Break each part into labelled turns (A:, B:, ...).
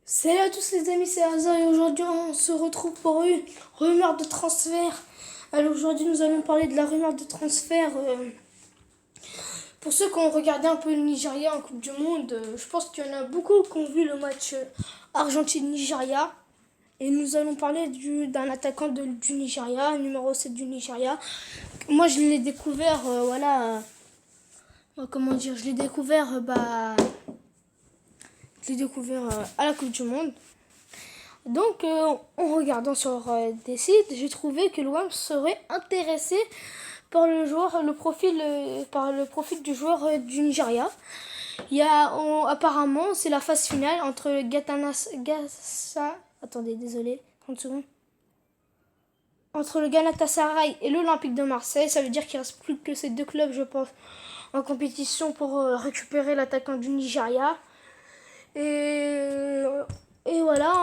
A: Salut à tous les amis, c'est Hazard et aujourd'hui on se retrouve pour une rumeur de transfert. Alors aujourd'hui nous allons parler de la rumeur de transfert. Pour ceux qui ont regardé un peu le Nigeria en Coupe du Monde, je pense qu'il y en a beaucoup qui ont vu le match Argentine-Nigeria. Et nous allons parler d'un attaquant du Nigeria, numéro 7 du Nigeria. Moi je l'ai découvert, comment dire, je l'ai découvert à la Coupe du Monde. Donc, en regardant sur des sites, j'ai trouvé que l'OM serait intéressé par par le profil du joueur du Nigeria. Apparemment, c'est la phase finale entre le attendez, désolé, 30 secondes. Entre le Galatasaray et l'Olympique de Marseille, ça veut dire qu'il reste plus que ces deux clubs, je pense, en compétition pour récupérer l'attaquant du Nigeria. Et voilà,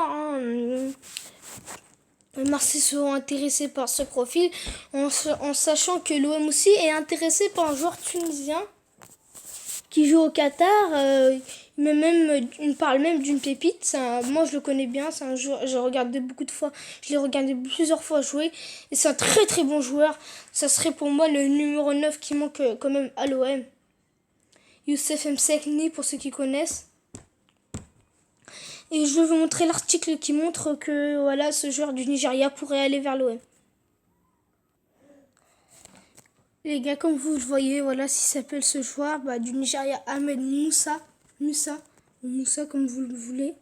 A: Marseille seront intéressés par ce profil, en sachant que l'OM aussi est intéressé par un joueur tunisien qui joue au Qatar. Il parle même d'une pépite. Moi, je le connais bien. C'est un joueur. Je l'ai regardé plusieurs fois jouer. Et c'est un très très bon joueur. Ça serait pour moi le numéro 9 qui manque quand même à l'OM. Youssef Msekni, pour ceux qui connaissent. Et je vais vous montrer l'article qui montre que voilà, ce joueur du Nigeria pourrait aller vers l'OM. Les gars, comme vous le voyez, voilà s'il s'appelle ce joueur du Nigeria, Ahmed Moussa, comme vous le voulez.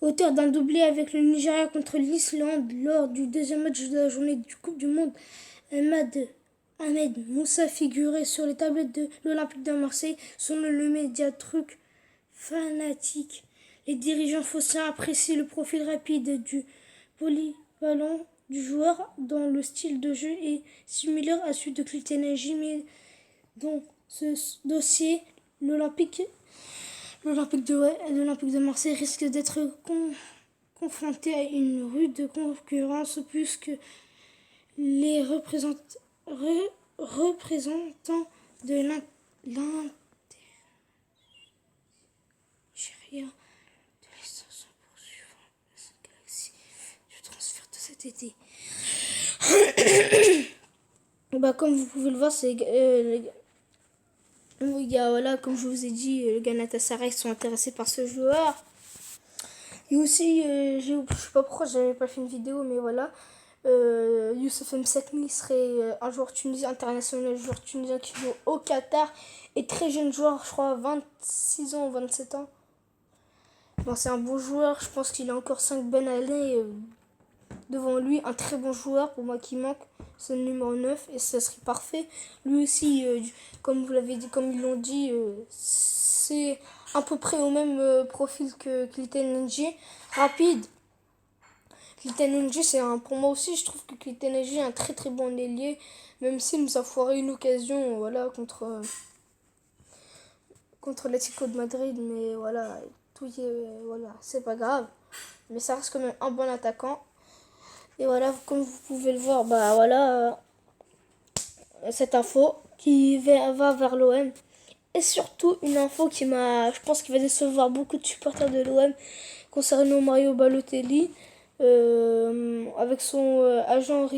A: Auteur d'un doublé avec le Nigeria contre l'Islande lors du deuxième match de la journée du Coupe du Monde, Ahmed Moussa figurait sur les tablettes de l'Olympique de Marseille selon le média Truc Fanatique. Les dirigeants phocéens apprécient le profil rapide du polyvalent du joueur dont le style de jeu est similaire à celui de Clinton-Ng, mais dans ce dossier, l'Olympique de Marseille risque d'être confronté à une rude concurrence puisque les représentants de l'Inter de l'extension poursuivant cette galaxie du transfert de cet été. Comme vous pouvez le voir, voilà, comme je vous ai dit, le Galatasaray sont intéressés par ce joueur. Et aussi, je sais pas pourquoi j'avais pas fait une vidéo, mais voilà, Youssef Msekni serait un joueur tunisien international, joueur tunisien qui joue au Qatar et très jeune joueur, je crois 26 ans ou 27 ans. Bon, c'est un bon joueur, je pense qu'il a encore 5 bonnes années devant lui. Un très bon joueur pour moi qui manque, c'est le numéro 9 et ça serait parfait. Lui aussi, comme vous l'avez dit, comme ils l'ont dit, c'est à peu près au même profil que Clinton-Ng, rapide. Clinton-Ng, pour moi aussi, je trouve que Clinton-Ng est un très très bon ailier, même s'il nous a foiré une occasion voilà, contre l'Atlético de Madrid, mais voilà, voilà, c'est pas grave. Mais ça reste quand même un bon attaquant. Et voilà, comme vous pouvez le voir, cette info qui va vers l'OM. Et surtout, une info je pense qu'il va décevoir beaucoup de supporters de l'OM concernant Mario Balotelli. Avec son agent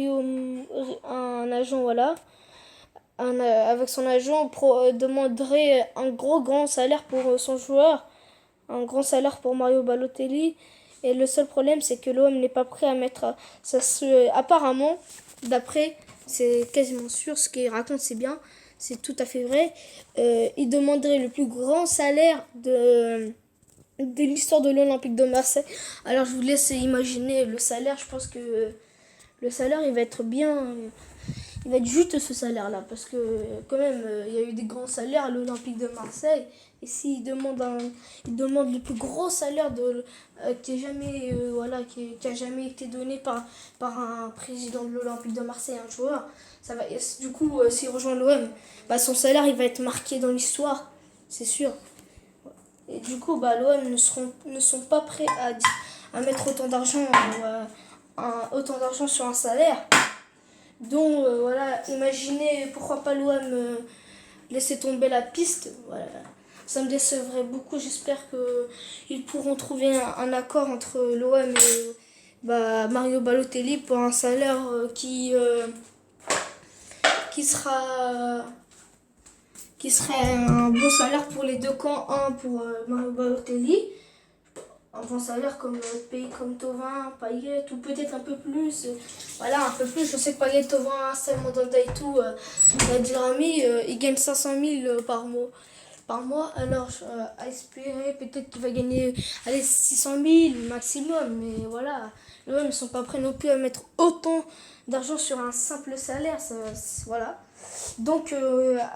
A: avec son agent demanderait un grand salaire pour son joueur, un grand salaire pour Mario Balotelli. Et le seul problème, c'est que l'OM n'est pas prêt à mettre apparemment, d'après, c'est quasiment sûr, ce qu'il raconte, c'est bien, c'est tout à fait vrai. Il demanderait le plus grand salaire de l'histoire de l'Olympique de Marseille. Alors je vous laisse imaginer le salaire. Je pense que le salaire, il va être bien, il va être juste ce salaire là, parce que quand même il y a eu des grands salaires à l'Olympique de Marseille, et s'il demande le plus gros salaire qui a jamais été donné par un président de l'Olympique de Marseille, un joueur, ça va, du coup s'il rejoint l'OM, son salaire il va être marqué dans l'histoire, c'est sûr. Et du coup l'OM ne sont pas prêts à mettre autant d'argent sur un salaire. Donc voilà, imaginez pourquoi pas l'OM laisser tomber la piste. Voilà. ça me décevrait beaucoup. J'espère qu'ils pourront trouver un accord entre l'OM et Mario Balotelli pour un salaire qui sera qui serait un bon salaire pour les deux camps. Un pour Mario Balotelli, un bon salaire comme pays comme Thauvin, Payet, ou peut-être un peu plus. Voilà, un peu plus. Je sais que Payet, Thauvin, Salman Danda et tout, Nadir Rami, ils gagnent 500 000 par mois. Alors, à espérer, peut-être qu'il va gagner 600 000 maximum. Mais voilà, eux, ils ne sont pas prêts non plus à mettre autant d'argent sur un simple salaire. Voilà. Donc,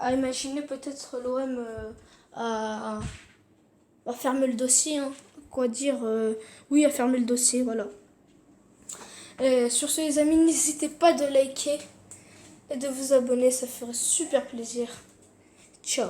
A: à imaginer peut-être l'OM à fermer le dossier. Hein. Quoi dire oui, à fermer le dossier, voilà. Sur ce, les amis, n'hésitez pas de liker et de vous abonner, ça ferait super plaisir. Ciao.